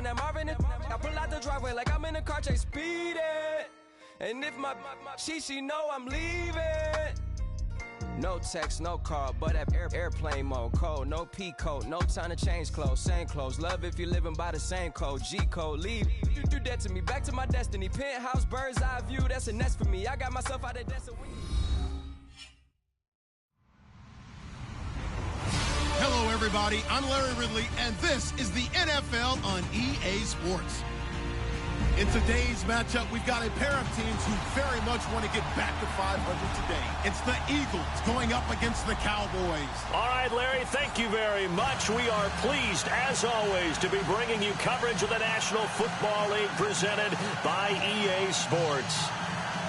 when that Marvin is, I pull out the driveway like I'm in a car chase speeding. And if my she know I'm leaving. No text, no call, but that airplane mode. Code, no P code, no time to change clothes. Same clothes, love if you're living by the same code. G code, leave, you do that to me. Back to my destiny, penthouse, bird's eye view. That's a nest for me. I got myself out of that. Hello, everybody. I'm Larry Ridley, and this is the NFL on EA Sports. In today's matchup, we've got a pair of teams who very much want to get back to 500 today. It's the Eagles going up against the Cowboys. All right, Larry, thank you very much. We are pleased, as always, to be bringing you coverage of the National Football League presented by EA Sports.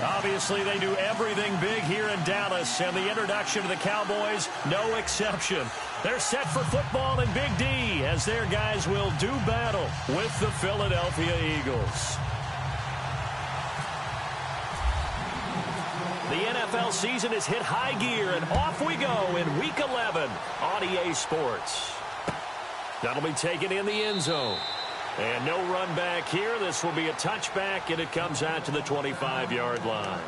Obviously, they do everything big here in Dallas, and the introduction to the Cowboys, no exception. They're set for football in Big D as their guys will do battle with the Philadelphia Eagles. The NFL season has hit high gear, and off we go in Week 11 on EA Sports. That'll be taken in the end zone. And no run back here. This will be a touchback, and it comes out to the 25-yard line.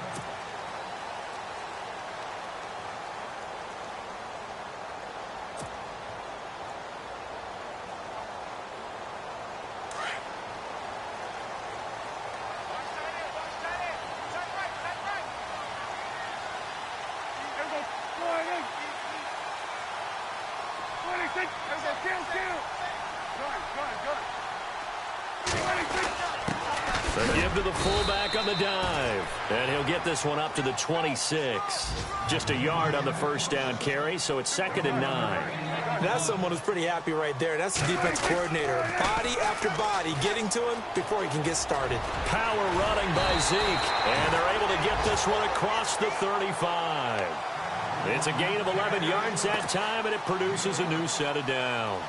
The give to the fullback on the dive. And he'll get this one up to the 26. Just a yard on the first down carry, so it's 2nd and 9. That's someone who's pretty happy right there. That's the defense coordinator. Body after body getting to him before he can get started. Power running by Zeke. And they're able to get this one across the 35. It's a gain of 11 yards that time, and it produces a new set of downs.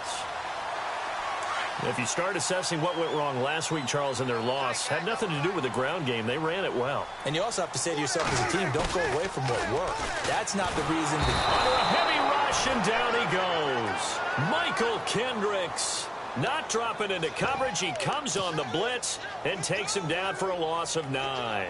If you start assessing what went wrong last week, Charles, in their loss, had nothing to do with the ground game. They ran it well. And you also have to say to yourself as a team, don't go away from what worked. That's not the reason. Under a heavy rush, and down he goes. Michael Kendricks not dropping into coverage. He comes on the blitz and takes him down for a loss of 9.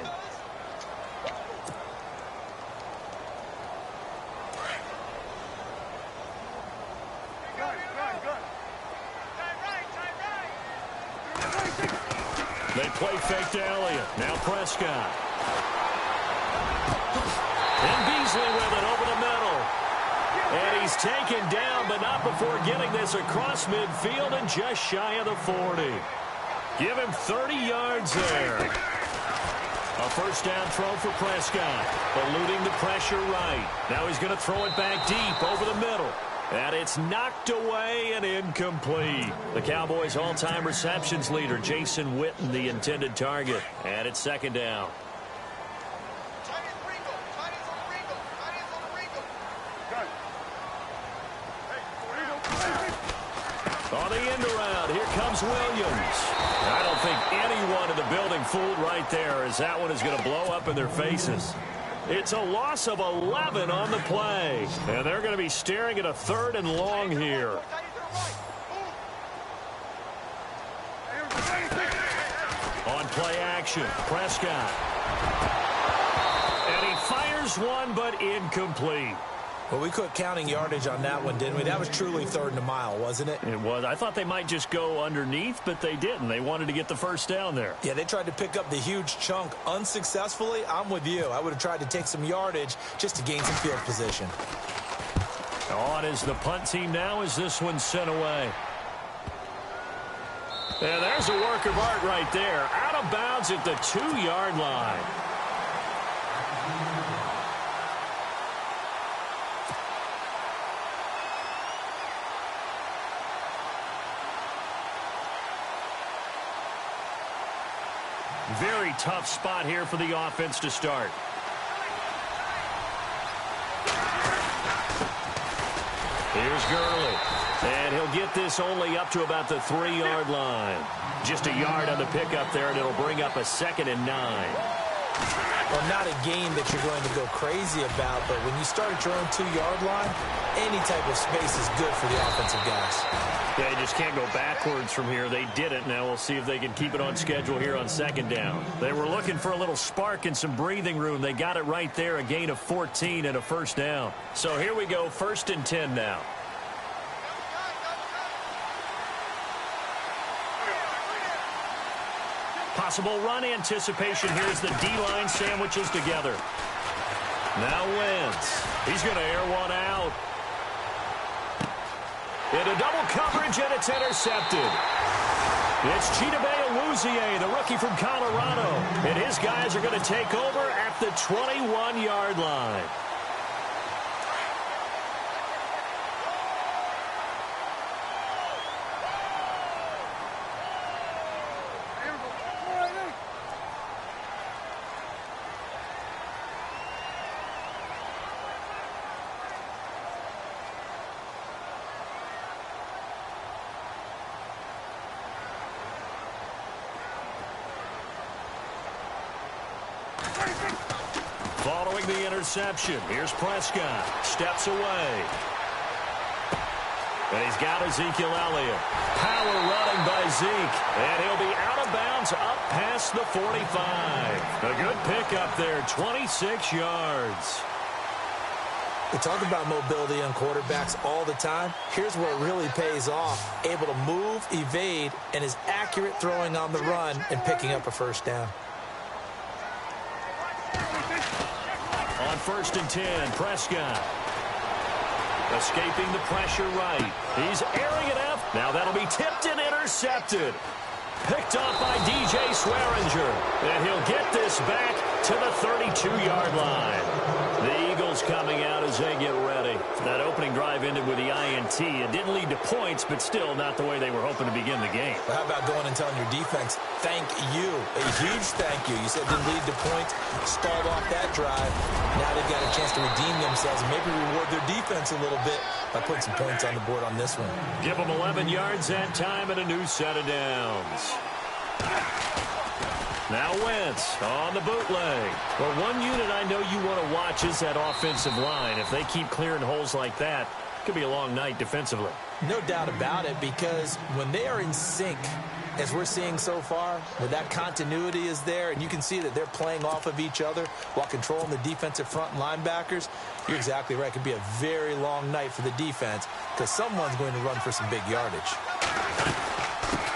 They play fake to Elliott. Now Prescott. And Beasley with it over the middle. And he's taken down, but not before getting this across midfield and just shy of the 40. Give him 30 yards there. A first down throw for Prescott. Eluding the pressure right. Now he's going to throw it back deep over the middle. And it's knocked away and incomplete. The Cowboys' all-time receptions leader, Jason Witten, the intended target. And it's 2nd down. On the end around, here comes Williams. I don't think anyone in the building fooled right there, as that one is going to blow up in their faces. It's a loss of 11 on the play. And they're going to be staring at a 3rd and long here. On play action, Prescott. And he fires one, but incomplete. Well, we quit counting yardage on that one, didn't we? That was truly 3rd and a mile, wasn't it? It was. I thought they might just go underneath, but they didn't. They wanted to get the first down there. Yeah, they tried to pick up the huge chunk unsuccessfully. I'm with you. I would have tried to take some yardage just to gain some field position. On is the punt team now as this one's sent away. And there's a work of art right there. Out of bounds at the 2-yard line. Very tough spot here for the offense to start. Here's Gurley. And he'll get this only up to about the 3-yard line. Just a yard on the pickup there, and it'll bring up a 2nd and 9. Well, not a game that you're going to go crazy about, but when you start at your own 2-yard line, any type of space is good for the offensive guys. Yeah, you just can't go backwards from here. They didn't. Now we'll see if they can keep it on schedule here on second down. They were looking for a little spark and some breathing room. They got it right there, a gain of 14 and a first down. So here we go, 1st and 10 now. Possible run anticipation. Here's the D-line sandwiches together. Now Wentz. He's going to air one out. Into double coverage, and it's intercepted. It's Chidobe Awuzie, the rookie from Colorado. And his guys are going to take over at the 21-yard line. Following the interception, here's Prescott. Steps away. And he's got Ezekiel Elliott. Power running by Zeke. And he'll be out of bounds up past the 45. A good pickup there, 26 yards. We talk about mobility on quarterbacks all the time. Here's where it really pays off. Able to move, evade, and is accurate throwing on the run and picking up a first down. On 1st and 10, Prescott. Escaping the pressure right. He's airing it out. Now that'll be tipped and intercepted. Picked off by DJ Swearinger. And he'll get this back to the 32-yard line. The Eagles coming out as they get ready. That opening drive ended with the INT. It didn't lead to points, but still not the way they were hoping to begin the game. But how about going and telling your defense, thank you, a huge thank you. You said it didn't lead to points, stalled off that drive. Now they've got a chance to redeem themselves and maybe reward their defense a little bit by putting some points on the board on this one. Give them 11 yards that time and a new set of downs. Now Wentz on the bootleg. Well, one unit I know you want to watch is that offensive line. If they keep clearing holes like that, it could be a long night defensively. No doubt about it, because when they are in sync, as we're seeing so far, where that continuity is there, and you can see that they're playing off of each other while controlling the defensive front linebackers, you're exactly right. It could be a very long night for the defense because someone's going to run for some big yardage.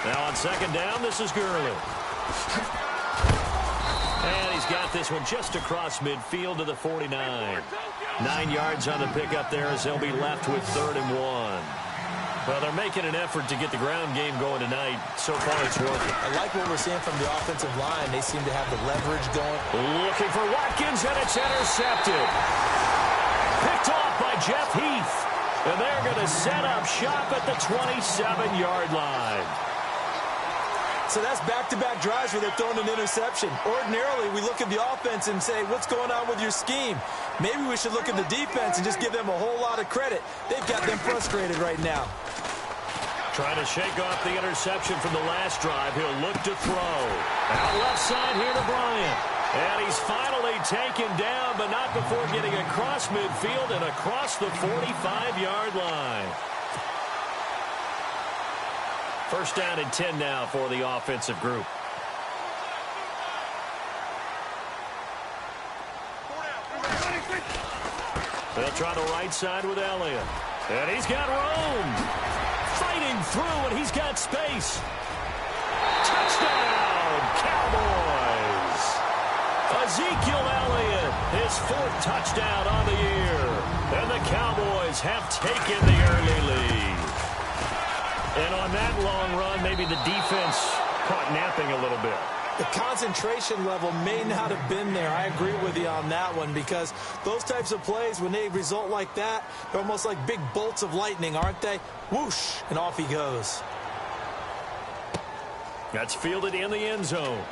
Now on second down, this is Gurley. And he's got this one just across midfield to the 49. 9 yards on the pickup there as they'll be left with 3rd and 1. Well, they're making an effort to get the ground game going tonight. So far, it's working. I like what we're seeing from the offensive line. They seem to have the leverage going. Looking for Watkins, and it's intercepted. Picked off by Jeff Heath. And they're going to set up shop at the 27-yard line. So that's back-to-back drives where they're throwing an interception. Ordinarily, we look at the offense and say, what's going on with your scheme? Maybe we should look at the defense and just give them a whole lot of credit. They've got them frustrated right now. Trying to shake off the interception from the last drive. He'll look to throw. Out left side here to Bryant. And he's finally taken down, but not before getting across midfield and across the 45-yard line. 1st down and 10 now for the offensive group. They'll try the right side with Elliott. And he's got room. Fighting through, and he's got space. Touchdown, Cowboys. Ezekiel Elliott, his 4th touchdown on the year. And the Cowboys have taken the early lead. And on that long run, maybe the defense caught napping a little bit. The concentration level may not have been there. I agree with you on that one, because those types of plays, when they result like that, they're almost like big bolts of lightning, aren't they? Whoosh, and off he goes. That's fielded in the end zone.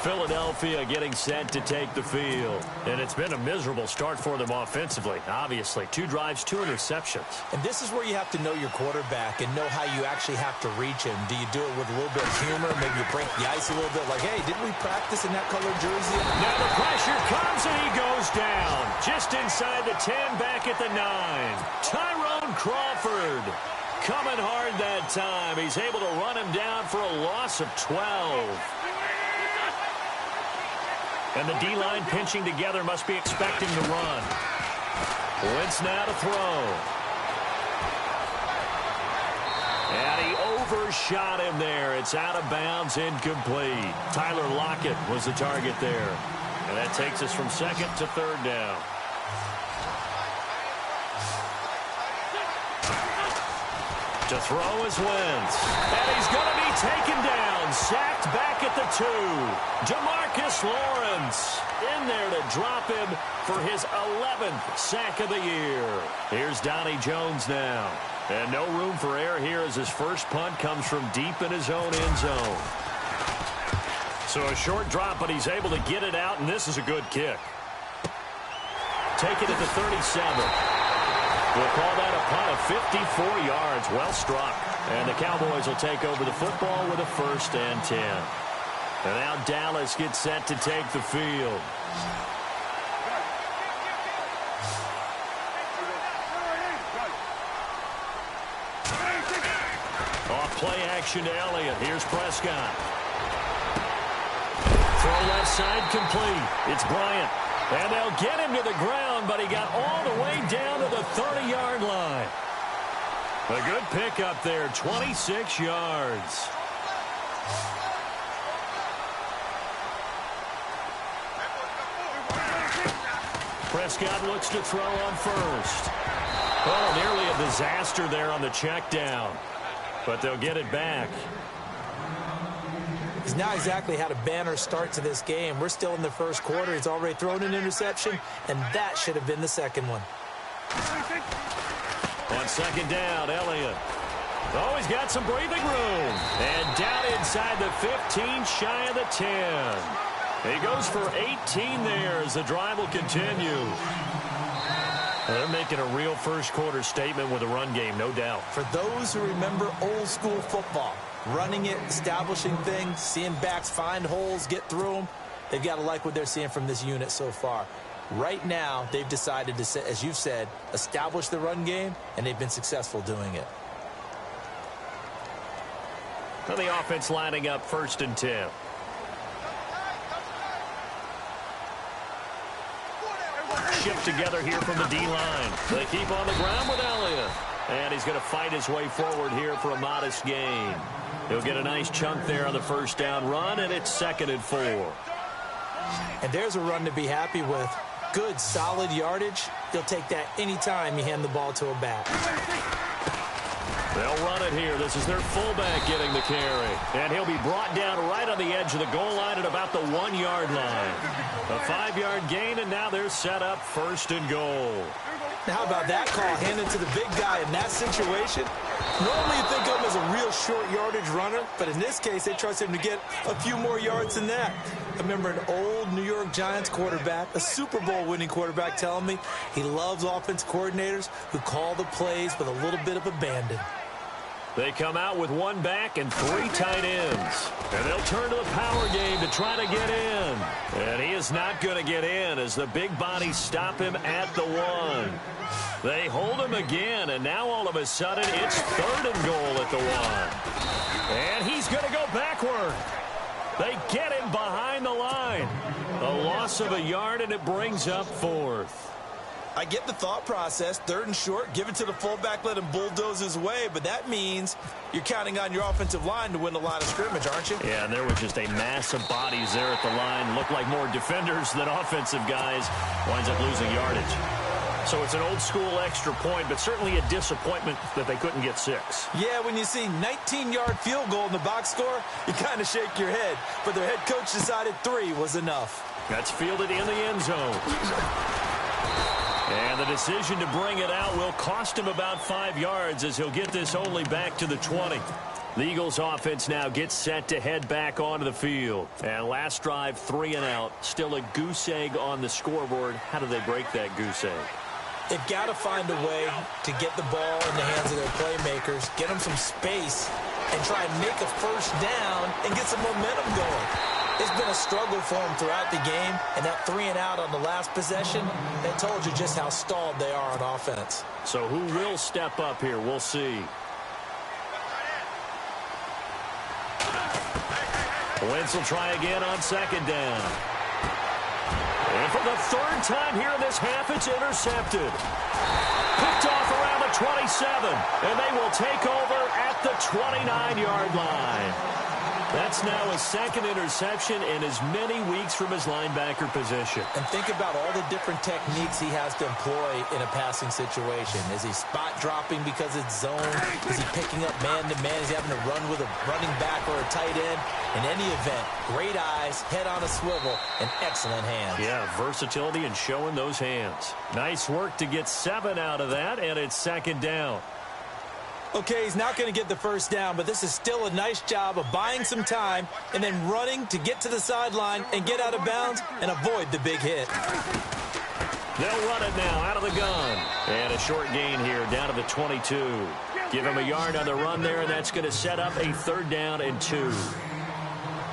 Philadelphia getting set to take the field. And it's been a miserable start for them offensively, obviously. 2 drives, 2 interceptions. And this is where you have to know your quarterback and know how you actually have to reach him. Do you do it with a little bit of humor? Maybe you break the ice a little bit like, hey, didn't we practice in that colored jersey? Now the pressure comes and he goes down. Just inside the 10, back at the 9. Tyrone Crawford coming hard that time. He's able to run him down for a loss of 12. And the D-line pinching together, must be expecting the run. Wentz now to throw. And he overshot him there. It's out of bounds, incomplete. Tyler Lockett was the target there. And that takes us from 2nd to 3rd down. To throw is Wentz. And he's going to be taken down. Sacked back at the 2. DeMarcus Lawrence in there to drop him for his 11th sack of the year. Here's Donnie Jones now. And no room for error here as his first punt comes from deep in his own end zone. So a short drop, but he's able to get it out, and this is a good kick. Take it at the 37. We'll call that a punt of 54 yards. Well struck. And the Cowboys will take over the football with a 1st and 10. And now Dallas gets set to take the field. Off play action to Elliott. Here's Prescott. Throw left side complete. It's Bryant. And they'll get him to the ground, but he got all the way down to the 30-yard line. A good pickup there, 26 yards. Prescott looks to throw on 1st. Oh, nearly a disaster there on the check down. But they'll get it back. He's not exactly had a banner start to this game. We're still in the 1st quarter. He's already thrown an interception, and that should have been the 2nd one. On 2nd down, Elliott. Oh, he's got some breathing room. And down inside the 15, shy of the 10. He goes for 18 there as the drive will continue. They're making a real 1st quarter statement with a run game, no doubt. For those who remember old school football, running it, establishing things, seeing backs find holes, get through them, they've got to like what they're seeing from this unit so far. Right now, they've decided to, as you've said, establish the run game, and they've been successful doing it. And the offense lining up 1st and 10. Shift together here from the D-line. They keep on the ground with Elliott. And he's going to fight his way forward here for a modest gain. He'll get a nice chunk there on the 1st down run, and it's 2nd and 4. And there's a run to be happy with. Good, solid yardage. He'll take that anytime you hand the ball to a back. They'll run it here. This is their fullback getting the carry. And he'll be brought down right on the edge of the goal line at about the 1-yard line. A 5-yard gain, and now they're set up 1st and goal. Now, how about that call handed to the big guy in that situation? Normally you think of him as a real short yardage runner, but in this case, they trust him to get a few more yards than that. I remember an old New York Giants quarterback, a Super Bowl winning quarterback, telling me he loves offense coordinators who call the plays with a little bit of abandon. They come out with 1 back and 3 tight ends. And they'll turn to the power game to try to get in. And he is not going to get in as the big bodies stop him at the 1. They hold him again, and now all of a sudden it's 3rd and goal at the 1. And he's going to go backward. They get him behind the line. A loss of a yard, and it brings up 4th. I get the thought process, 3rd and short, give it to the fullback, let him bulldoze his way, but that means you're counting on your offensive line to win the line of scrimmage, aren't you? Yeah, and there was just a mass of bodies there at the line. Looked like more defenders than offensive guys. Winds up losing yardage. So it's an old-school extra point, but certainly a disappointment that they couldn't get 6. Yeah, when you see 19-yard field goal in the box score, you kind of shake your head. But their head coach decided 3 was enough. That's fielded in the end zone. And the decision to bring it out will cost him about 5 yards as he'll get this only back to the 20. The Eagles offense now gets set to head back onto the field. And last drive, 3 and out. Still a goose egg on the scoreboard. How do they break that goose egg? They've got to find a way to get the ball in the hands of their playmakers, get them some space, and try and make a first down and get some momentum going. It's been a struggle for them throughout the game, and that 3 and out on the last possession, that told you just how stalled they are on offense. So who will step up here? We'll see. Wentz will try again on second down. And for the third time here in this half, it's intercepted. Picked off around the 27, and they will take over at the 29-yard line. That's now his second interception in as many weeks from his linebacker position. And think about all the different techniques he has to employ in a passing situation. Is he spot dropping because it's zone? Is he picking up man-to-man? Is he having to run with a running back or a tight end? In any event, great eyes, head on a swivel, and excellent hands. Yeah, versatility and showing those hands. Nice work to get 7 out of that, and it's second down. Okay, he's not going to get the first down, but this is still a nice job of buying some time and then running to get to the sideline and get out of bounds and avoid the big hit. They'll run it now out of the gun. And a short gain here down to the 22. Give him a yard on the run there, and that's going to set up a 3rd down and 2.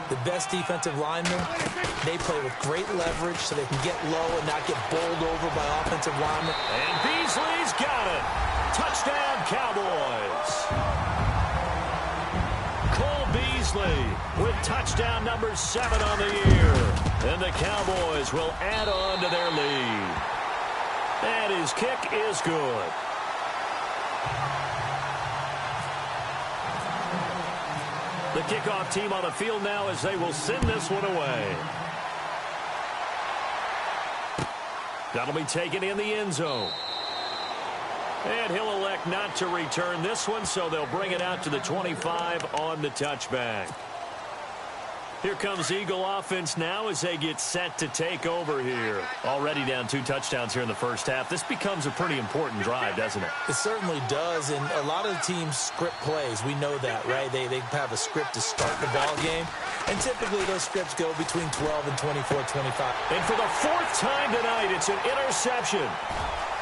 The best defensive linemen, they play with great leverage so they can get low and not get bowled over by offensive linemen. And Beasley's got it. Touchdown, Cowboys. Cole Beasley with touchdown number 7 on the year. And the Cowboys will add on to their lead. And his kick is good. The kickoff team on the field now as they will send this one away. That'll be taken in the end zone. And he'll elect not to return this one, so they'll bring it out to the 25 on the touchback. Here comes Eagle offense now as they get set to take over here. Already down 2 touchdowns here in the first half. This becomes a pretty important drive, doesn't it? It certainly does, and a lot of the teams script plays. We know that, right? They have a script to start the ball game, and typically those scripts go between 12 and 24, 25. And for the 4th time tonight, it's an interception.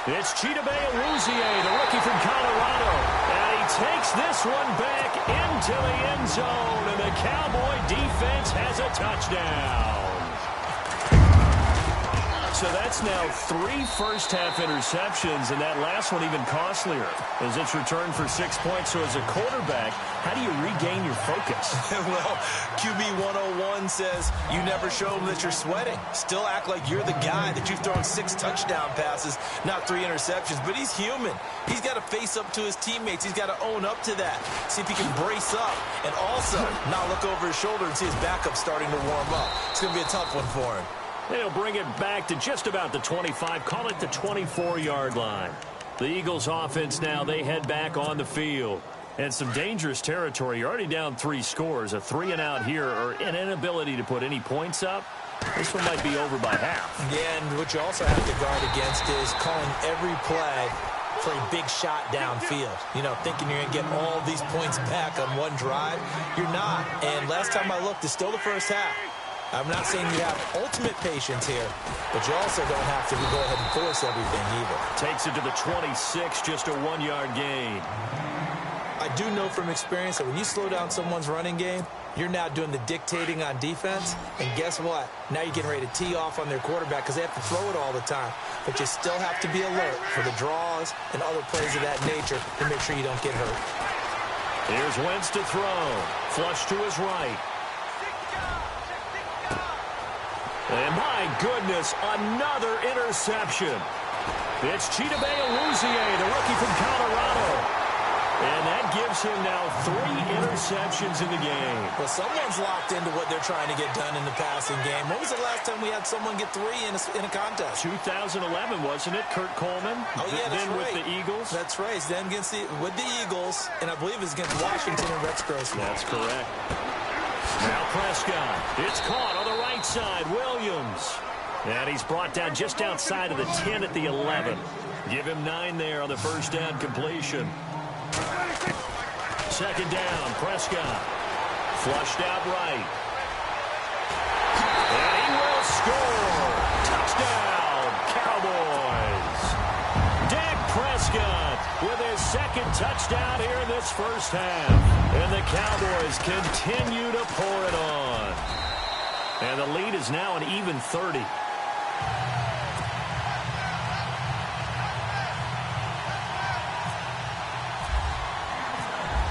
It's Chidobe Awuzie, the rookie from Colorado. And he takes this one back into the end zone. And the Cowboy defense has a touchdown. So that's now 3 first-half interceptions, and that last one even costlier as it's returned for 6 points. So as a quarterback, how do you regain your focus? Well, QB 101 says you never show them that you're sweating. Still act like you're the guy, that you've thrown 6 touchdown passes, not 3 interceptions. But he's human. He's got to face up to his teammates. He's got to own up to that. See if he can brace up and also not look over his shoulder and see his backup starting to warm up. It's going to be a tough one for him. They'll bring it back to just about the 25, call it the 24-yard line. The Eagles offense now, they head back on the field. And some dangerous territory. You're already down 3 scores. A 3 and out here, or an inability to put any points up. This one might be over by half. Yeah, and what you also have to guard against is calling every play for a big shot downfield. You know, thinking you're going to get all these points back on one drive. You're not. And last time I looked, it's still the first half. I'm not saying you have ultimate patience here, but you also don't have to go ahead and force everything either. Takes it to the 26, just a 1-yard gain. I do know from experience that when you slow down someone's running game, you're now doing the dictating on defense, and guess what? Now you're getting ready to tee off on their quarterback because they have to throw it all the time. But you still have to be alert for the draws and other plays of that nature to make sure you don't get hurt. Here's Wentz to throw. Flush to his right. And my goodness, another interception. It's Chidobe Awuzie, the rookie from Colorado. And that gives him now 3 interceptions in the game. Well, someone's locked into what they're trying to get done in the passing game. When was the last time we had someone get 3 in a contest? 2011, wasn't it? Kurt Coleman? Oh, yeah, that's then right. with the Eagles? That's right. Then with the Eagles, and I believe it's against Washington and Rex Grossman. That's correct. Now Prescott. It's caught on the right side. Williams. And he's brought down just outside of the 10 at the 11. Give him 9 there on the first down completion. second down. Prescott flushed out right. And he will score. Touchdown, Cowboys. Dak Prescott with his second touchdown here in this first half. And the Cowboys continue to pour it on. And the lead is now an even 30.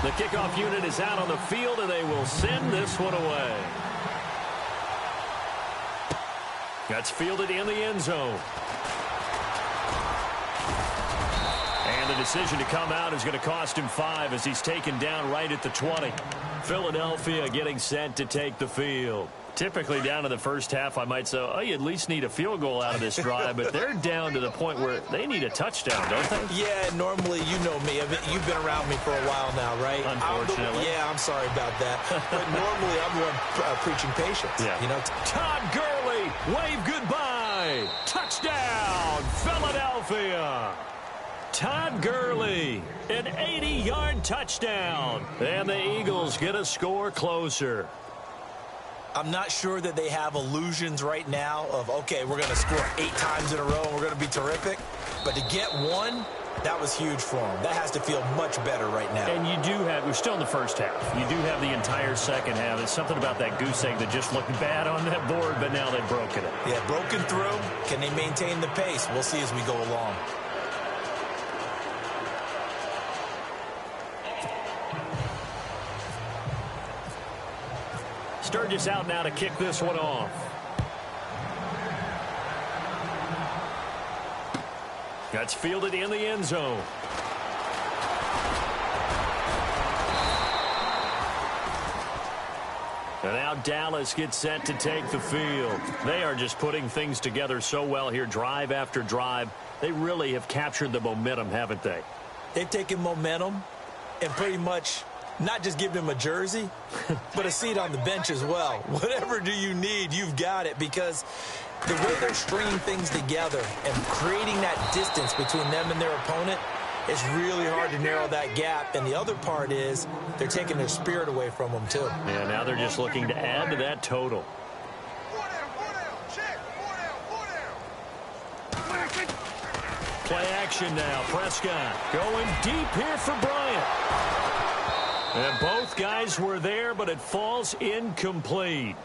The kickoff unit is out on the field, and they will send this one away. That's fielded in the end zone. And the decision to come out is going to cost him 5 as he's taken down right at the 20. Philadelphia getting set to take the field. Typically down to the first half, I might say, oh, you at least need a field goal out of this drive, but they're down to the point where they need a touchdown, don't they? Yeah, normally, you know me. You've been around me for a while now, right? Unfortunately. I'm sorry about that. But normally, I'm the one preaching patience. Yeah. You know? Todd Gurley, wave goodbye. Touchdown, Philadelphia. Todd Gurley, an 80-yard touchdown. And the Eagles get a score closer. I'm not sure that they have illusions right now of, okay, we're going to score 8 times in a row and we're going to be terrific. But to get one, that was huge for them. That has to feel much better right now. And you do have, we're still in the first half. You do have the entire second half. It's something about that goose egg that just looked bad on that board, but now they've broken it. Yeah, broken through. Can they maintain the pace? We'll see as we go along. Sturgis out now to kick this one off. That's fielded in the end zone. And now Dallas gets set to take the field. They are just putting things together so well here, drive after drive. They really have captured the momentum, haven't they? They've taken momentum and pretty much not just give him a jersey, but a seat on the bench as well. Whatever do you need, you've got it, because the way they're stringing things together and creating that distance between them and their opponent, it's really hard to narrow that gap. And the other part is they're taking their spirit away from them, too. Yeah, now they're just looking to add to that total. Play action now. Prescott going deep here for Bryant. And both guys were there, but it falls incomplete.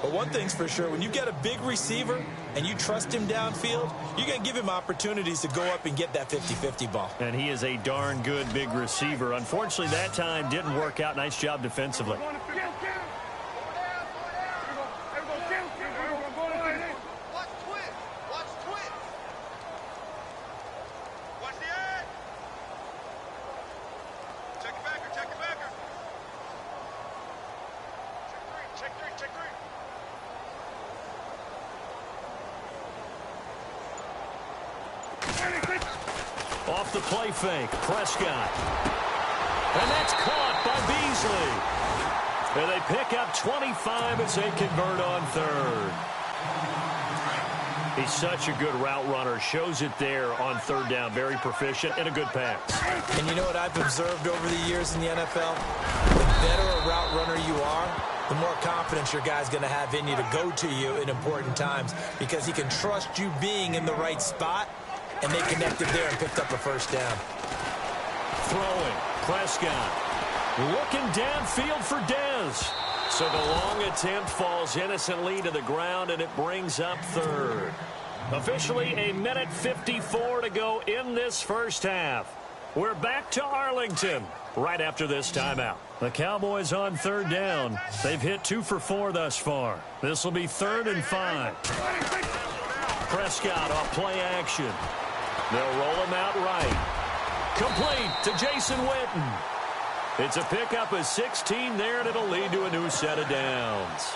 But one thing's for sure, when you get a big receiver and you trust him downfield, you're going to give him opportunities to go up and get that 50-50 ball. And he is a darn good big receiver. Unfortunately, that time didn't work out. Nice job defensively. Off the play fake, Prescott. And that's caught by Beasley. And they pick up 25 as they convert on third. He's such a good route runner. Shows it there on third down. Very proficient and a good pass. And you know what I've observed over the years in the NFL? The better a route runner you are, the more confidence your guy's going to have in you to go to you in important times, because he can trust you being in the right spot. And they connected there and picked up a first down. Throwing, Prescott. Looking downfield for Dez. So the long attempt falls innocently to the ground, and it brings up third. Officially a minute 54 to go in this first half. We're back to Arlington right after this timeout. The Cowboys on third down. They've hit 2 for 4 thus far. This will be 3rd and 5. Prescott off play action. They'll roll him out right. Complete to Jason Witten. It's a pickup of 16 there, and it'll lead to a new set of downs.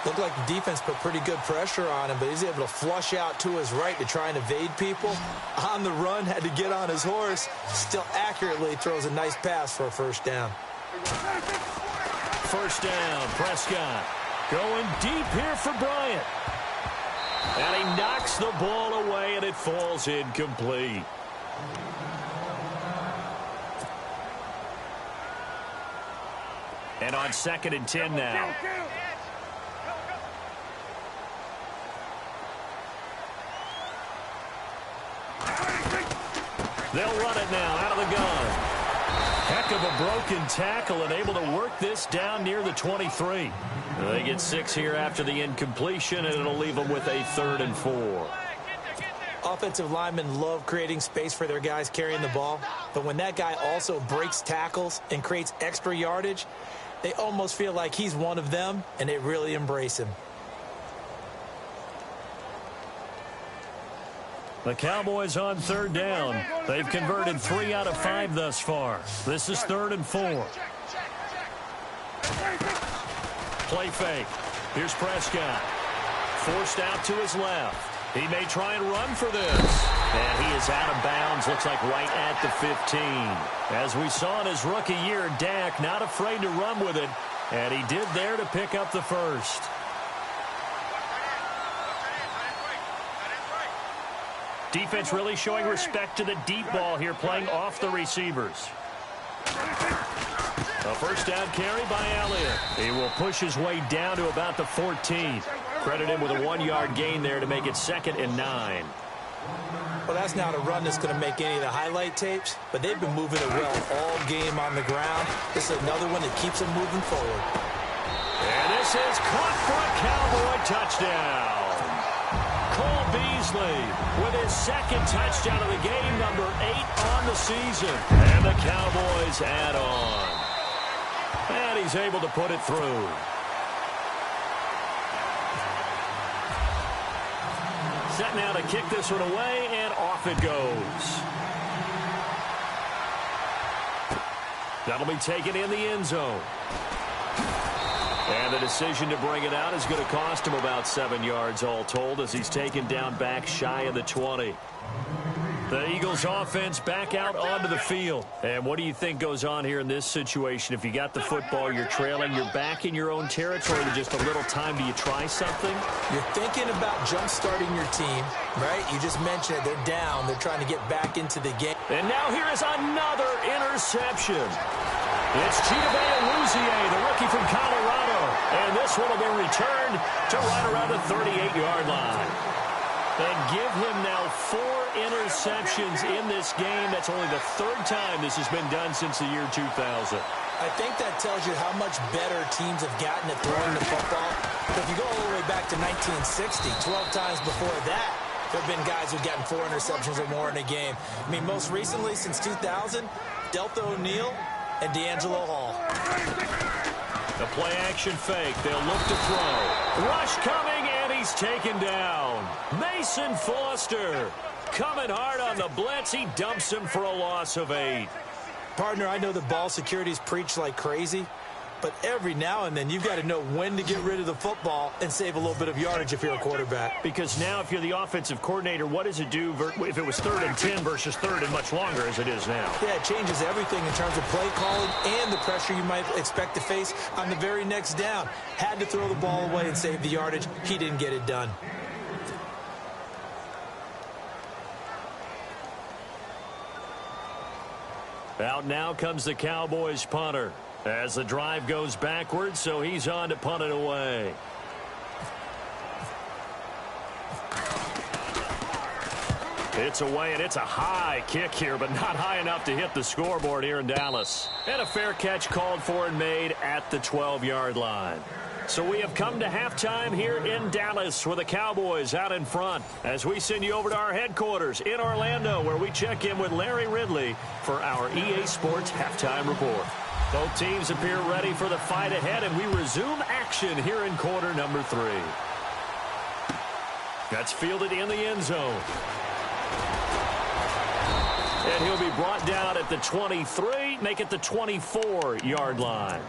Looked like the defense put pretty good pressure on him, but he's able to flush out to his right to try and evade people. On the run, had to get on his horse. Still accurately throws a nice pass for a first down. First down, Prescott. Going deep here for Bryant. And he knocks the ball away, and it falls incomplete. And on 2nd and 10 now. They'll run it now out of the gun. Heck of a broken tackle and able to work this down near the 23. They get 6 here after the incompletion, and it'll leave them with a 3rd and 4. Offensive linemen love creating space for their guys carrying the ball, but when that guy also breaks tackles and creates extra yardage, they almost feel like he's one of them, and they really embrace him. The Cowboys on 3rd down. They've converted 3 out of 5 thus far. This is 3rd and 4. Play fake. Here's Prescott. Forced out to his left. He may try and run for this. And he is out of bounds. Looks like right at the 15. As we saw in his rookie year, Dak not afraid to run with it. And he did there to pick up the first. Defense really showing respect to the deep ball here, playing off the receivers. A first down carry by Elliott. He will push his way down to about the 14. Credit him with a 1-yard gain there to make it 2nd and 9. Well, that's not a run that's going to make any of the highlight tapes, but they've been moving it well all game on the ground. This is another one that keeps them moving forward. And this is caught for a Cowboy touchdown. Cole Beasley with his 2nd touchdown of the game, number 8 on the season. And the Cowboys add on. And he's able to put it through. Set now to kick this one away, and off it goes. That'll be taken in the end zone. And the decision to bring it out is going to cost him about 7 yards all told as he's taken down back shy of the 20. The Eagles offense back out onto the field. And what do you think goes on here in this situation? If you got the football, you're trailing, you're back in your own territory with just a little time. Do you try something? You're thinking about jump-starting your team, right? You just mentioned it. They're down. They're trying to get back into the game. And now here is another interception. It's Chidobe, the rookie from Colorado. And this one will be returned to right around the 38-yard line. And give him now 4 interceptions in this game. That's only the 3rd time this has been done since the year 2000. I think that tells you how much better teams have gotten at throwing the football. But if you go all the way back to 1960, 12 times before that, there have been guys who've gotten 4 interceptions or more in a game. I mean, most recently, since 2000, Delta O'Neal and D'Angelo Hall. The play-action fake. They'll look to throw. Rush coming, and he's taken down. Mason Foster coming hard on the blitz. He dumps him for a loss of 8. Partner, I know the ball security's preached like crazy, but every now and then you've got to know when to get rid of the football and save a little bit of yardage if you're a quarterback. Because now if you're the offensive coordinator, what does it do if it was 3rd and 10 versus 3rd and much longer as it is now? Yeah, it changes everything in terms of play calling and the pressure you might expect to face on the very next down. Had to throw the ball away and save the yardage. He didn't get it done. Out now comes the Cowboys punter as the drive goes backwards, so he's on to punt it away. It's away, and it's a high kick here, but not high enough to hit the scoreboard here in Dallas. And a fair catch called for and made at the 12-yard line. So we have come to halftime here in Dallas with the Cowboys out in front as we send you over to our headquarters in Orlando where we check in with Larry Ridley for our EA Sports Halftime Report. Both teams appear ready for the fight ahead, and we resume action here in quarter number 3. That's fielded in the end zone. And he'll be brought down at the 23, make it the 24-yard line.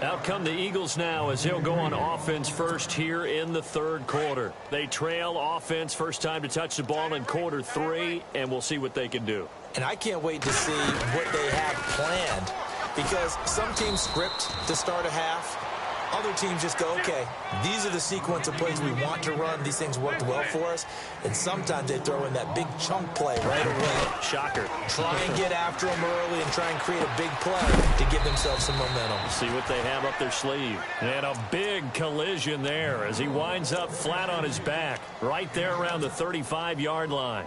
Out come the Eagles now as they'll go on offense first here in the 3rd quarter. They trail offense first time to touch the ball in quarter 3, and we'll see what they can do. And I can't wait to see what they have planned, because some teams script to start a half, Other teams just go, okay, these are the sequence of plays we want to run. These things worked well for us. And sometimes they throw in that big chunk play right away. Shocker. Try and get after them early and try and create a big play to give themselves some momentum. See what they have up their sleeve. And a big collision there as he winds up flat on his back right there around the 35-yard line.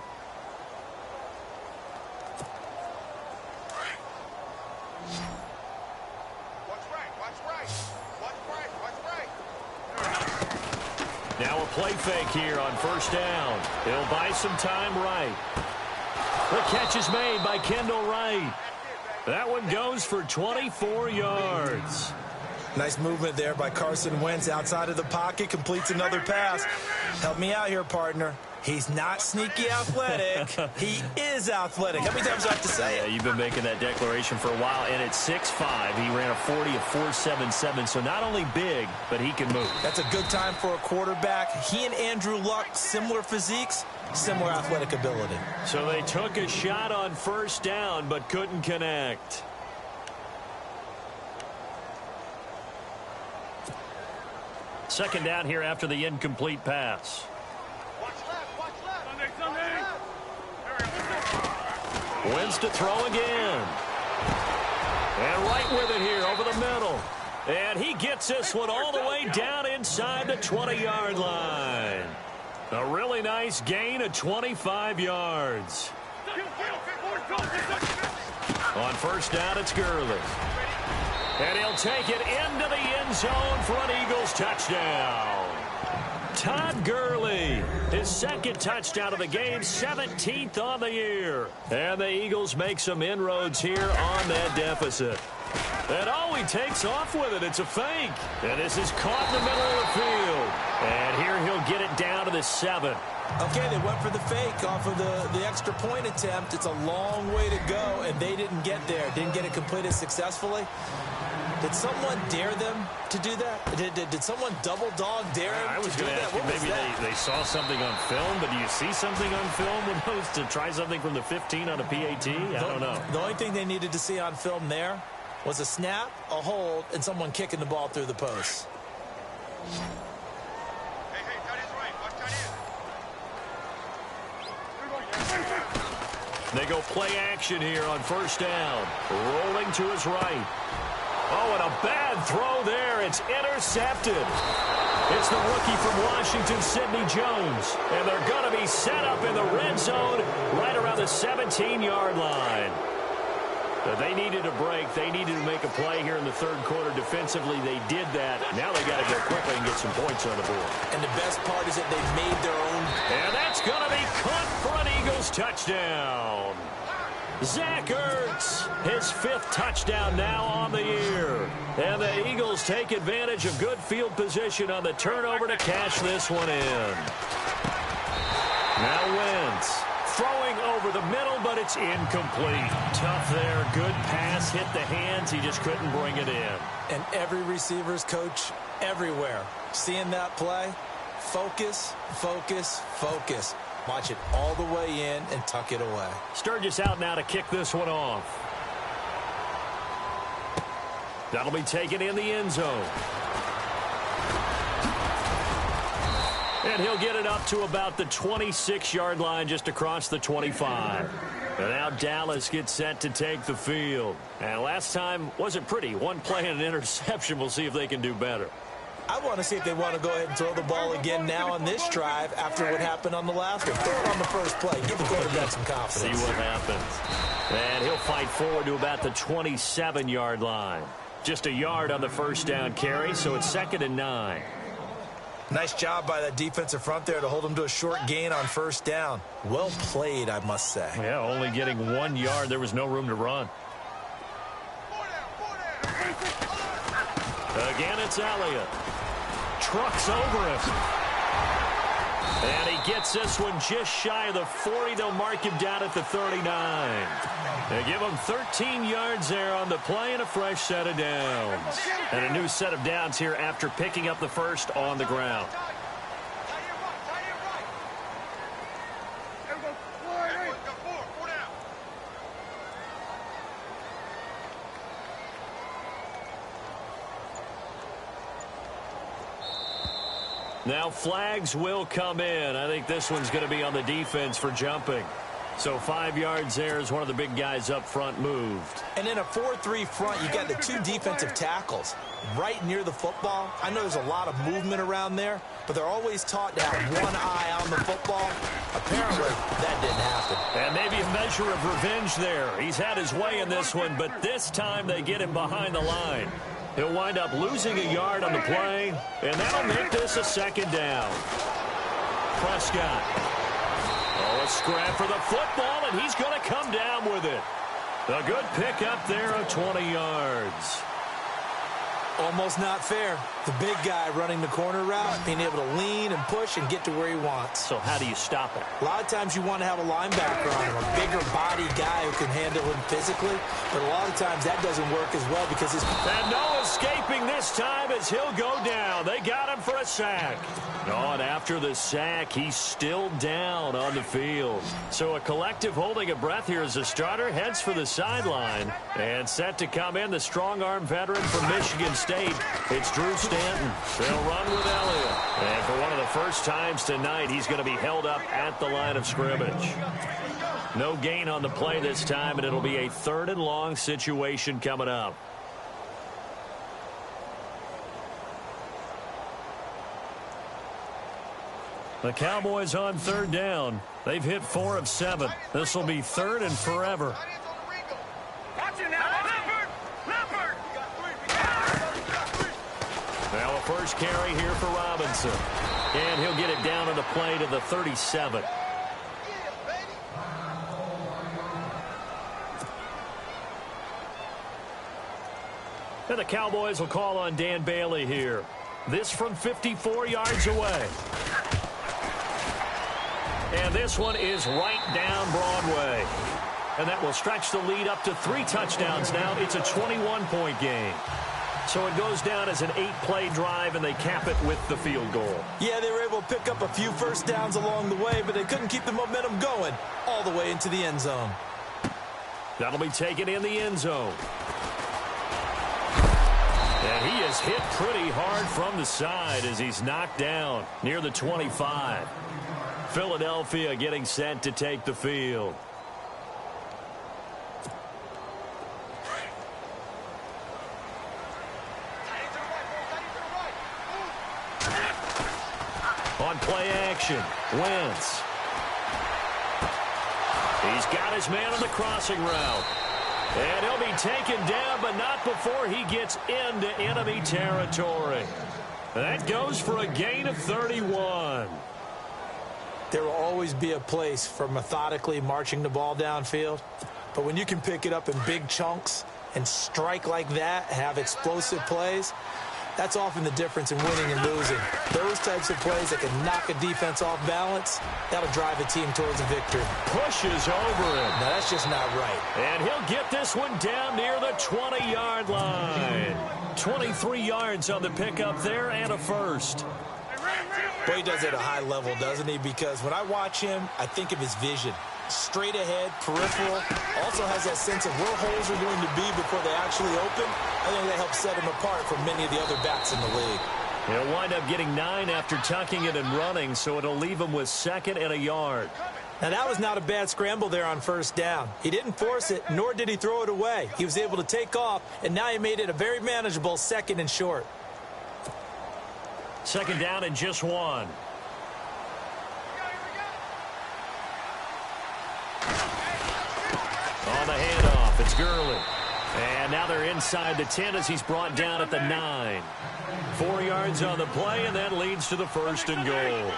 Now a play fake here on first down. He'll buy some time right. The catch is made by Kendall Wright. That one goes for 24 yards. Nice movement there by Carson Wentz outside of the pocket. Completes another pass. Help me out here, partner. He's not sneaky athletic. He is athletic. How many times do I have to say it? Yeah, you've been making that declaration for a while. And at 6'5", he ran a 40 of 4.77. So not only big, but he can move. That's a good time for a quarterback. He and Andrew Luck, similar physiques, similar athletic ability. So they took a shot on first down, but couldn't connect. Second down here after the incomplete pass. Wins to throw again. And right with it here over the middle. And he gets this one all the way down inside the 20-yard line. A really nice gain of 25 yards. On first down, it's Gurley. And he'll take it into the end zone for an Eagles touchdown. Todd Gurley, his second touchdown of the game, 17th on the year. And the Eagles make some inroads here on that deficit. And oh, he takes off with it. It's a fake. And this is caught in the middle of the field. And here he'll get it down to the 7. Okay, they went for the fake off of the extra point attempt. It's a long way to go, and they didn't get there. Didn't get it completed successfully. Did someone dare them to do that? Did someone double dog dare him I was going to ask you, maybe they saw something on film, but do you see something on film with those to try something from the 15 on a PAT? I don't know. The only thing they needed to see on film there was a snap, a hold, and someone kicking the ball through the post. They go play action here on first down. Rolling to his right. Oh, and a bad throw there. It's intercepted. It's the rookie from Washington, Sidney Jones. And they're going to be set up in the red zone right around the 17-yard line. But they needed a break. They needed to make a play here in the third quarter. Defensively, they did that. Now they got to go quickly and get some points on the board. And the best part is that they made their own. And that's going to be caught for an Eagles touchdown. Zach Ertz, his 5th touchdown now on the year. And the Eagles take advantage of good field position on the turnover to cash this one in. Now Wentz. Throwing over the middle, but it's incomplete. Tough there. Good pass. Hit the hands. He just couldn't bring it in. And every receiver's coach everywhere. Seeing that play, focus, focus, focus. Watch it all the way in and tuck it away. Sturgis out now to kick this one off. That'll be taken in the end zone. And he'll get it up to about the 26-yard line just across the 25. And now Dallas gets set to take the field. And last time wasn't pretty. One play and an interception. We'll see if they can do better. I want to see if they want to go ahead and throw the ball again now on this drive after what happened on the last one. Throw it on the first play. Give the quarterback some confidence. See what happens. And he'll fight forward to about the 27-yard line. Just a yard on the first down carry, so it's 2nd and 9. Nice job by that defensive front there to hold him to a short gain on first down. Well played, I must say. Yeah, only getting 1 yard. There was no room to run. Again, it's Elliott. Trucks over him. And he gets this one just shy of the 40. They'll mark him down at the 39. They give him 13 yards there on the play and a fresh set of downs. And a new set of downs here after picking up the first on the ground. Now flags will come in. I think this one's going to be on the defense for jumping. So 5 yards there as one of the big guys up front moved. And in a 4-3 front, you got the 2 defensive tackles right near the football. I know there's a lot of movement around there, but they're always taught to have one eye on the football. Apparently, that didn't happen. And maybe a measure of revenge there. He's had his way in this one, but this time they get him behind the line. He'll wind up losing a yard on the play, and that'll make this a second down. Prescott. Oh, a scrap for the football, and he's going to come down with it. A good pickup there of 20 yards. Almost not fair. The big guy running the corner route, being able to lean and push and get to where he wants. So how do you stop it? A lot of times you want to have a linebacker on him, a bigger body guy who can handle him physically. But a lot of times that doesn't work as well because his... And no escaping this time as he'll go down. They got him for a sack. Oh, and after the sack, he's still down on the field. So a collective holding a breath here as the starter heads for the sideline. And set to come in, the strong-arm veteran from Michigan State. It's Drew Stanton. They'll run with Elliott. And for one of the first times tonight, he's going to be held up at the line of scrimmage. No gain on the play this time, and it'll be a 3rd and long situation coming up. The Cowboys on 3rd down. They've hit 4 of 7. This will be 3rd and forever. Now a first carry here for Robinson. And he'll get it down on the play to the 37. And the Cowboys will call on Dan Bailey here. This from 54 yards away. And this one is right down Broadway. And that will stretch the lead up to 3 touchdowns now. It's a 21-point game. So it goes down as an 8-play drive, and they cap it with the field goal. Yeah, they were able to pick up a few first downs along the way, but they couldn't keep the momentum going all the way into the end zone. That'll be taken in the end zone. And he is hit pretty hard from the side as he's knocked down near the 25. Philadelphia getting set to take the field. On play action, Wentz. He's got his man on the crossing route. And he'll be taken down, but not before he gets into enemy territory. That goes for a gain of 31. There will always be a place for methodically marching the ball downfield. But when you can pick it up in big chunks and strike like that, have explosive plays, that's often the difference in winning and losing. Those types of plays that can knock a defense off balance, that'll drive a team towards a victory. Pushes over him. Now, that's just not right. And he'll get this one down near the 20-yard line. 23 yards on the pickup there and a first. Boy, he does it at a high level, doesn't he? Because when I watch him, I think of his vision. Straight ahead, peripheral, also has that sense of where holes are going to be before they actually open. I think that helps set him apart from many of the other backs in the league. He'll wind up getting 9 after tucking it and running, so it'll leave him with 2nd and a yard. Now, that was not a bad scramble there on first down. He didn't force it, nor did he throw it away. He was able to take off, and now he made it a very manageable 2nd and short. 2nd down and just 1. On the handoff, it's Gurley. And now they're inside the 10 as he's brought down at the 9. 4 yards on the play, and that leads to the 1st and goal.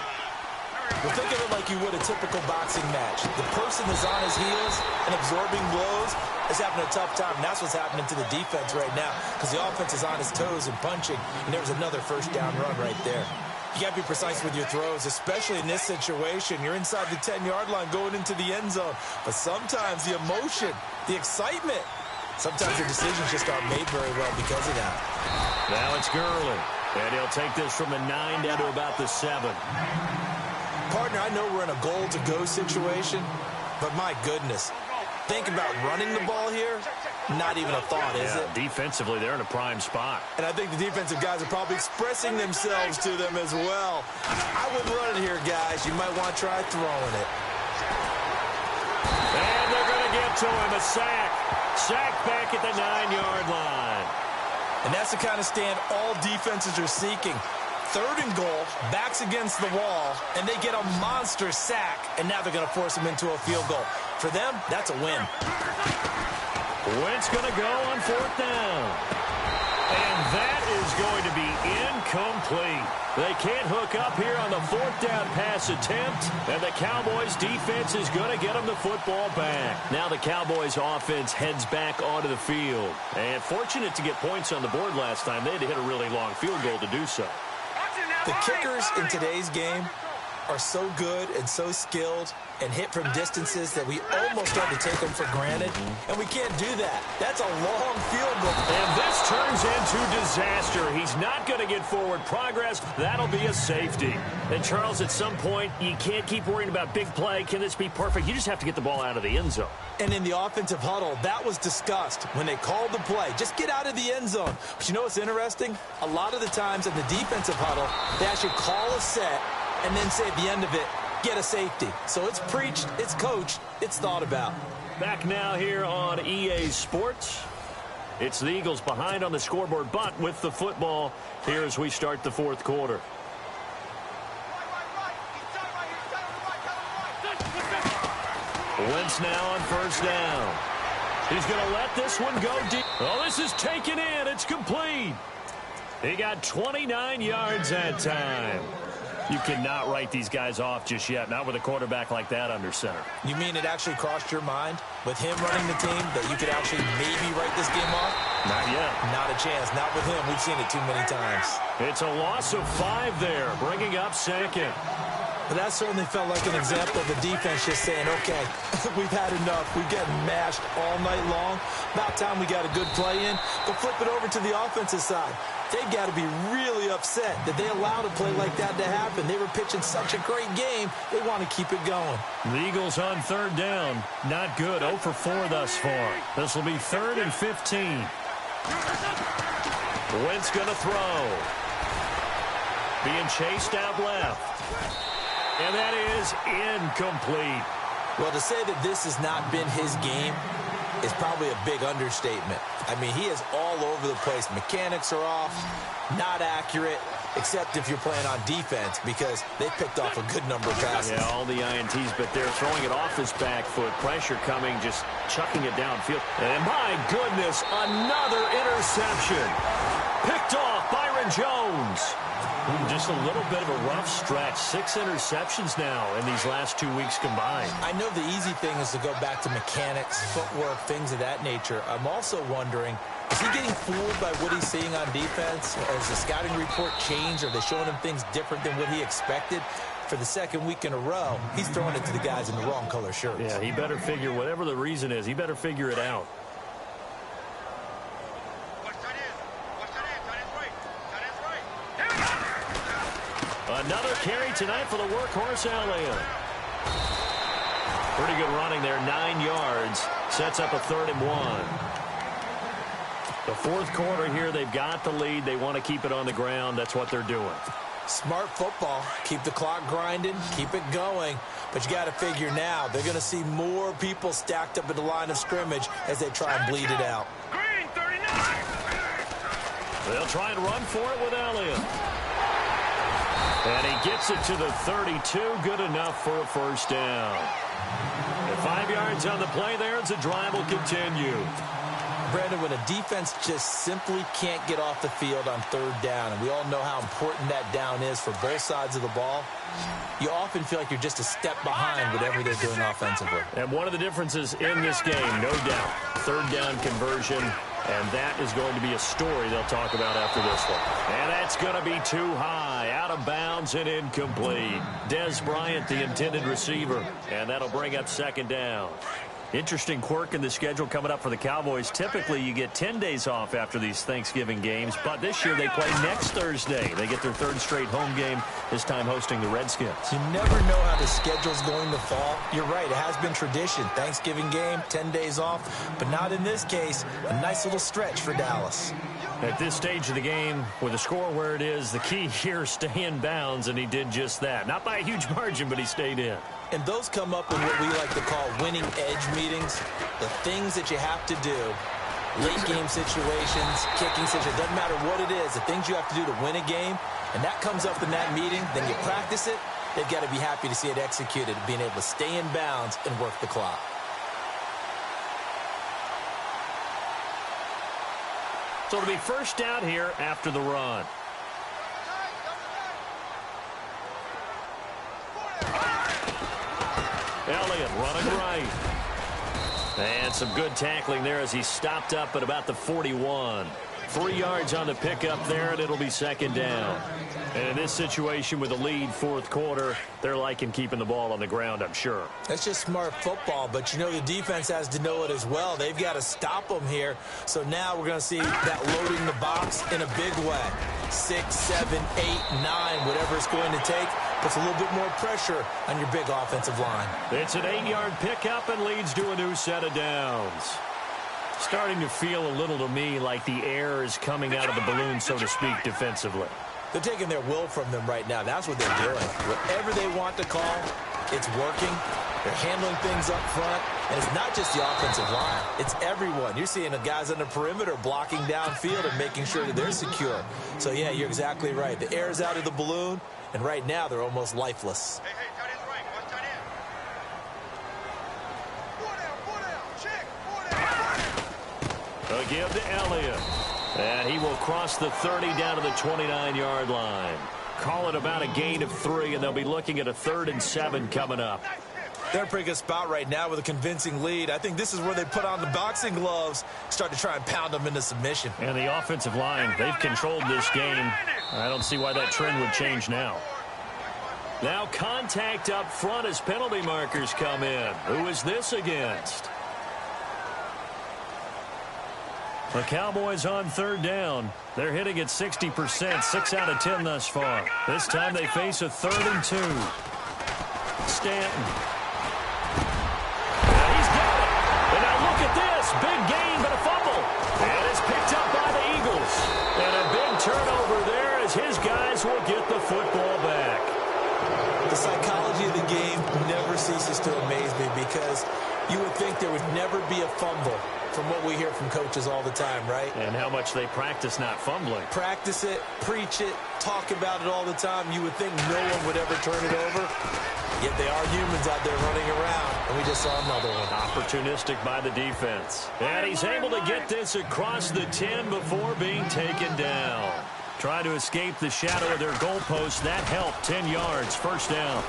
Well, think of it like you would a typical boxing match. The person is on his heels and absorbing blows is having a tough time. And that's what's happening to the defense right now because the offense is on his toes and punching. And there was another first down run right there. You got to be precise with your throws, especially in this situation. You're inside the 10-yard line going into the end zone. But sometimes the emotion, the excitement, sometimes the decisions just aren't made very well because of that. Now it's Gurley. And he'll take this from the 9 down to about the 7. Partner, I know we're in a goal-to-go situation, but my goodness, Think about running the ball here. Not even a thought, is it? Defensively, they're in a prime spot. And I think the defensive guys are probably expressing themselves to them as well. I wouldn't run it here, guys. You might want to try throwing it. And they're going to get to him. A sack. Sack back at the 9-yard line. And that's the kind of stand all defenses are seeking. 3rd and goal, backs against the wall, and they get a monster sack. And now they're going to force him into a field goal. For them, that's a win. Wentz going to go on 4th down. And that is going to be incomplete. They can't hook up here on the 4th down pass attempt. And the Cowboys defense is going to get them the football back. Now the Cowboys offense heads back onto the field. And fortunate to get points on the board last time. They had to hit a really long field goal to do so. The kickers in today's game are so good and so skilled and hit from distances that we almost start to take them for granted, and we can't do that. That's a long field goal. And this turns into disaster. He's not going to get forward progress. That'll be a safety. And, Charles, at some point, you can't keep worrying about big play. Can this be perfect? You just have to get the ball out of the end zone. And in the offensive huddle, that was discussed when they called the play. Just get out of the end zone. But you know what's interesting? A lot of the times in the defensive huddle, they actually call a set and then say at the end of it, get a safety. So it's preached, it's coached, it's thought about. Back now here on EA Sports. It's the Eagles behind on the scoreboard, but with the football here as we start the 4th quarter. Wentz now on 1st down. He's going to let this one go deep. Oh, this is taken in. It's complete. He got 29 yards that time. You cannot write these guys off just yet, not with a quarterback like that under center. You mean it actually crossed your mind with him running the team that you could actually maybe write this game off? Not yet. Not a chance. Not with him. We've seen it too many times. It's a loss of 5 there, bringing up 2nd. But that certainly felt like an example of the defense just saying, okay, we've had enough. We've gotten mashed all night long. About time we got a good play in. Go flip it over to the offensive side. They've got to be really upset that they allowed a play like that to happen. They were pitching such a great game. They want to keep it going. The Eagles on 3rd down. Not good. 0 for 4 thus far. This will be 3rd and 15. Wentz going to throw. Being chased out left. And that is incomplete. Well, to say that this has not been his game is probably a big understatement. I mean, he is all over the place. Mechanics are off, not accurate, except if you're playing on defense because they picked off a good number of passes. Yeah, all the INTs, but they're throwing it off his back foot. Pressure coming, just chucking it downfield. And my goodness, another interception. Picked off Byron Jones. Just a little bit of a rough stretch. 6 interceptions now in these last 2 weeks combined. I know the easy thing is to go back to mechanics, footwork, things of that nature. I'm also wondering, is he getting fooled by what he's seeing on defense? Has the scouting report changed? Are they showing him things different than what he expected? For the 2nd week in a row, he's throwing it to the guys in the wrong color shirts. Yeah, he better figure, whatever the reason is, he better figure it out. Another carry tonight for the workhorse Elliott. Pretty good running there, 9 yards. Sets up a 3rd and 1. The 4th quarter here, they've got the lead. They want to keep it on the ground. That's what they're doing. Smart football. Keep the clock grinding. Keep it going. But you got to figure now, they're going to see more people stacked up at the line of scrimmage as they try and bleed it out. Green 39. They'll try and run for it with Elliott. And he gets it to the 32. Good enough for a 1st down. And 5 yards on the play there as the drive will continue. Brandon, when a defense just simply can't get off the field on 3rd down, and we all know how important that down is for both sides of the ball, you often feel like you're just a step behind whatever they're doing offensively. And one of the differences in this game, no doubt, 3rd down conversion, and that is going to be a story they'll talk about after this one. And that's going to be too high, out of bounds and incomplete. Des Bryant, the intended receiver, and that'll bring up 2nd down. Interesting quirk in the schedule coming up for the Cowboys. Typically, you get 10 days off after these Thanksgiving games, but this year they play next Thursday. They get their third straight home game, this time hosting the Redskins. You never know how the schedule's going to fall. You're right, it has been tradition. Thanksgiving game, 10 days off, but not in this case. A nice little stretch for Dallas. At this stage of the game, with the score where it is, the key here, stay in bounds, and he did just that. Not by a huge margin, but he stayed in. And those come up in what we like to call winning edge meetings. The things that you have to do, late game situations, kicking situations, doesn't matter what it is, the things you have to do to win a game, and that comes up in that meeting, then you practice it, they've got to be happy to see it executed, being able to stay in bounds and work the clock. So it'll be first down here after the run. Elliott running right. And some good tackling there as he stopped up at about the 41. 3 yards on the pickup there, and it'll be second down. And in this situation with a lead fourth quarter, they're liking keeping the ball on the ground, I'm sure. That's just smart football, but you know the defense has to know it as well. They've got to stop them here. So now we're going to see that loading the box in a big way. 6, 7, 8, 9, whatever it's going to take, puts a little bit more pressure on your big offensive line. It's an 8-yard pickup and leads to a new set of downs. Starting to feel a little to me like the air is coming out of the balloon, so to speak, defensively. They're taking their will from them right now. That's what they're doing. Whatever they want to call, it's working. They're handling things up front. And it's not just the offensive line. It's everyone. You're seeing the guys on the perimeter blocking downfield and making sure that they're secure. So, yeah, you're exactly right. The air's out of the balloon, and right now they're almost lifeless. Hey, tight end's right. Watch tight end. 4 down, check. 4 down. A give to Elliott. And he will cross the 30 down to the 29-yard line. Call it about a gain of 3, and they'll be looking at a 3rd and 7 coming up. They're in a pretty good spot right now with a convincing lead. I think this is where they put on the boxing gloves, start to try and pound them into submission. And the offensive line, they've controlled this game. I don't see why that trend would change now. Now contact up front as penalty markers come in. Who is this against? The Cowboys on 3rd down. They're hitting at 60%, 6 out of 10 thus far. This time they face a 3rd and 2. Stanton. And he's got it. And now look at this. Big gain, but a fumble. And it's picked up by the Eagles. And a big turnover there as his guys will get the football back. The psychology of the game never ceases to amaze me because you would think there would never be a fumble from what we hear from coaches all the time, right? And how much they practice not fumbling. Practice it, preach it, talk about it all the time. You would think no one would ever turn it over. Yet they are humans out there running around, and we just saw another one. Opportunistic by the defense. And he's able to get this across the 10 before being taken down. Trying to escape the shadow of their goalpost. That helped. 10 yards, first down.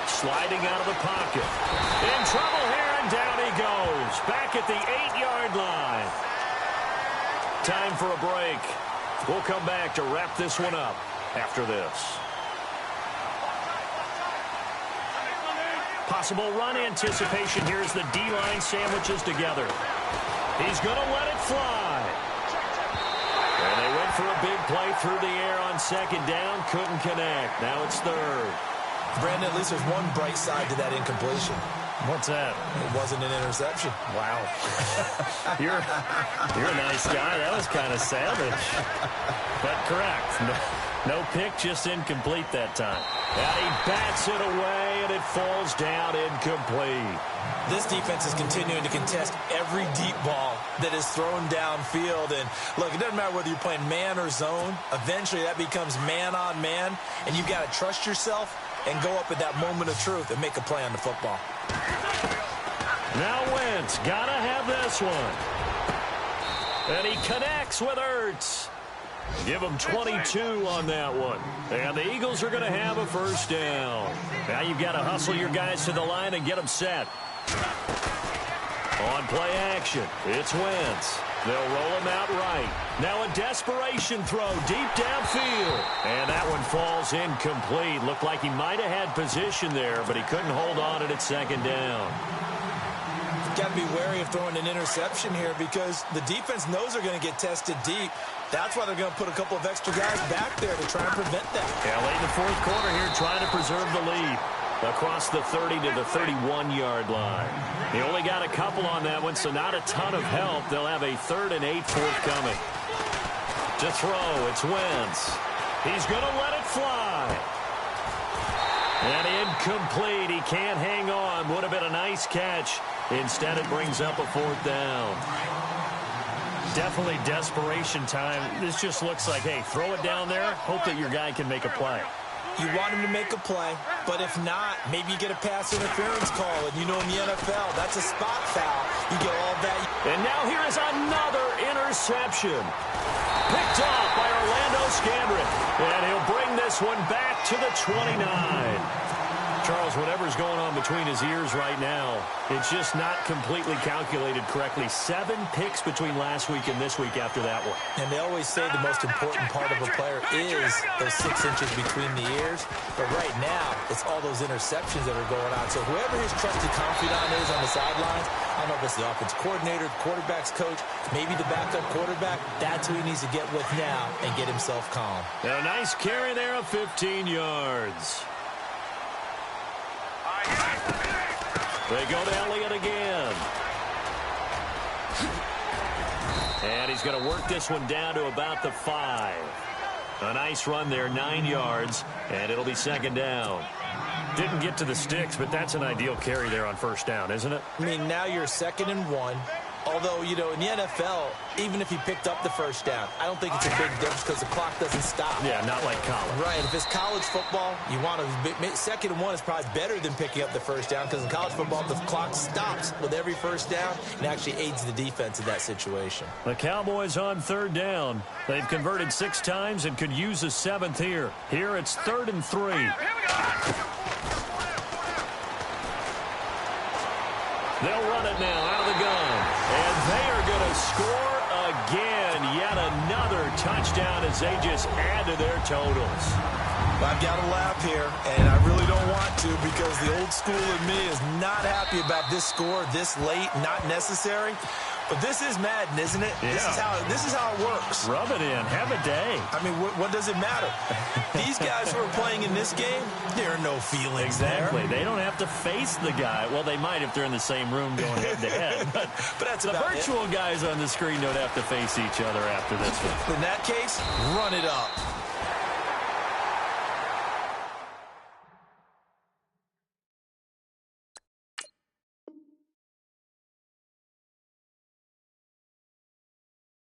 Sliding out of the pocket. In trouble here, and down he goes. Back at the 8-yard line. Time for a break. We'll come back to wrap this one up after this. Possible run anticipation. Here's the D-line sandwiches together. He's going to let it fly. And they went for a big play through the air on 2nd down. Couldn't connect. Now it's 3rd. Brandon, at least there's one bright side to that incompletion. What's that? It wasn't an interception. Wow. You're a nice guy. That was kind of savage. But correct. No pick, just incomplete that time. And he bats it away, and it falls down incomplete. This defense is continuing to contest every deep ball that is thrown downfield. And, look, it doesn't matter whether you're playing man or zone. Eventually, that becomes man on man, and you've got to trust yourself and go up at that moment of truth and make a play on the football. Now Wentz, gotta have this one. And he connects with Ertz. Give him 22 on that one. And the Eagles are going to have a first down. Now you've got to hustle your guys to the line and get them set. On play action, it's Wentz. They'll roll him out right. Now a desperation throw deep downfield. And that one falls incomplete. Looked like he might have had position there, but he couldn't hold on it at 2nd down. got to be wary of throwing an interception here because the defense knows they're going to get tested deep. That's why they're going to put a couple of extra guys back there to try and prevent that. Yeah, late in the fourth quarter here, trying to preserve the lead. Across the 30 to the 31-yard line. He only got a couple on that one, so not a ton of help. They'll have a 3rd and 8 forthcoming. To throw, it's Wentz. He's going to let it fly. And incomplete. He can't hang on. Would have been a nice catch. Instead, it brings up a 4th down. Definitely desperation time. This just looks like, hey, throw it down there. Hope that your guy can make a play. You want him to make a play, but if not, maybe you get a pass interference call. And you know in the NFL, that's a spot foul. You get all that. And now here is another interception. Picked off by Orlando Scandrick. And he'll bring this one back to the 29. Charles, whatever's going on between his ears right now, it's just not completely calculated correctly. 7 picks between last week and this week after that one. And they always say the most important part of a player is those 6 inches between the ears. But right now, it's all those interceptions that are going on. So whoever his trusted confidant is on the sidelines, I don't know if it's the offense coordinator, the quarterback's coach, maybe the backup quarterback, that's who he needs to get with now and get himself calm. A nice carry there of 15 yards. They go to Elliott again. And he's going to work this one down to about the 5. A nice run there, 9 yards, and it'll be 2nd down. Didn't get to the sticks, but that's an ideal carry there on 1st down, isn't it? I mean, now you're 2nd and 1. Although, you know, in the NFL, even if he picked up the 1st down, I don't think it's a big difference because the clock doesn't stop. Yeah, not like college. Right. If it's college football, you want to 2nd and 1 is probably better than picking up the 1st down because in college football, the clock stops with every 1st down and actually aids the defense in that situation. The Cowboys on 3rd down. They've converted 6 times and could use a 7th here. Here it's 3rd and 3. They'll run it now out of the gun. And they are going to score again. Yet another touchdown as they just add to their totals. I've got to laugh here, and I really don't want to because the old school in me is not happy about this score this late, not necessary. But this is Madden, isn't it? Yeah. This is how it works. Rub it in. Have a day. I mean, what does it matter? These guys who are playing in this game, there are no feelings Exactly. there. They don't have to face the guy. Well, they might if they're in the same room going head-to-head. But that's the about virtual guys on the screen don't have to face each other after this one. In that case, run it up.